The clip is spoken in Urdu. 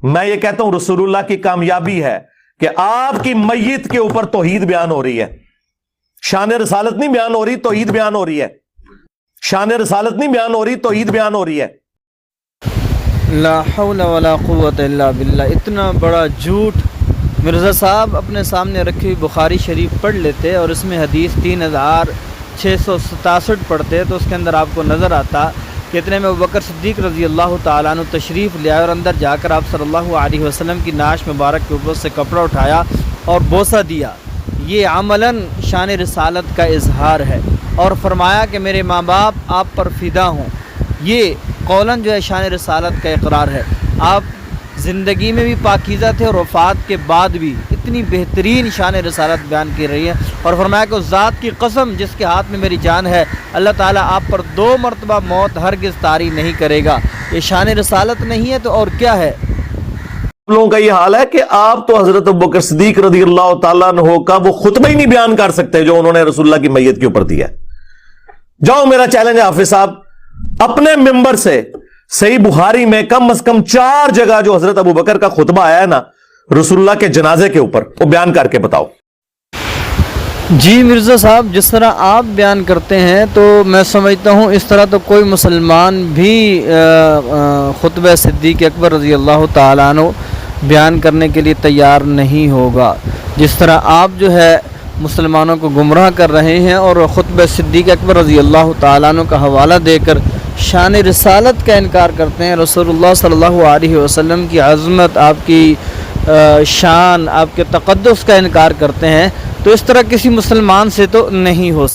میں یہ کہتا ہوں رسول اللہ کی کامیابی ہے کہ آپ کی میت کے اوپر توحید بیان ہو رہی ہے، شان رسالت نہیں بیان ہو رہی، توحید بیان ہو رہی ہے، شان رسالت نہیں بیان ہو رہی، توحید بیان ہو رہی ہے۔ لا حول ولا قوت الا باللہ، اتنا بڑا جھوٹ۔ مرزا صاحب اپنے سامنے رکھی ہوئی بخاری شریف پڑھ لیتے اور اس میں حدیث 3667 پڑھتے تو اس کے اندر آپ کو نظر آتا کہ اتنے میں ابوبکر صدیق رضی اللہ تعالیٰ عنہ تشریف لے آئے اور اندر جا کر آپ صلی اللہ علیہ وسلم کی ناش مبارک کے اوپر سے کپڑا اٹھایا اور بوسہ دیا۔ یہ عملاً شان رسالت کا اظہار ہے، اور فرمایا کہ میرے ماں باپ آپ پر فدا ہوں۔ یہ قولاً جو ہے شان رسالت کا اقرار ہے۔ آپ زندگی میں بھی پاکیزہ تھے اور وفات کے بعد بھی اتنی بہترین شان رسالت بیان کی رہی ہے، اور فرمایا کہ اس ذات کی قسم جس کے ہاتھ میں میری جان ہے، اللہ تعالیٰ آپ پر 2 مرتبہ موت ہرگز طاری نہیں کرے گا۔ یہ شان رسالت نہیں ہے تو اور کیا ہے؟ لوگوں کا یہ حال ہے کہ آپ تو حضرت ابوبکر صدیق رضی اللہ تعالیٰ عنہ کا وہ خطبہ ہی نہیں بیان کر سکتے جو انہوں نے رسول اللہ کی میت کے اوپر دیا۔ جاؤ، میرا چیلنج ہے حافظ صاحب، اپنے ممبر سے صحیح بخاری میں کم از کم 4 جگہ جو حضرت ابوبکر کا خطبہ آیا ہے نا رسول اللہ کے جنازے کے اوپر، وہ بیان کر کے بتاؤ۔ جی مرزا صاحب، جس طرح آپ بیان کرتے ہیں تو میں سمجھتا ہوں اس طرح تو کوئی مسلمان بھی خطبہ صدیق اکبر رضی اللہ تعالیٰ عنہ بیان کرنے کے لیے تیار نہیں ہوگا۔ جس طرح آپ جو ہے مسلمانوں کو گمراہ کر رہے ہیں اور خطبہ صدیق اکبر رضی اللہ تعالیٰ عنہ کا حوالہ دے کر شان رسالت کا انکار کرتے ہیں، رسول اللہ صلی اللہ علیہ وسلم کی عظمت، آپ کی شان، آپ کے تقدس کا انکار کرتے ہیں، تو اس طرح کسی مسلمان سے تو نہیں ہو سکتا۔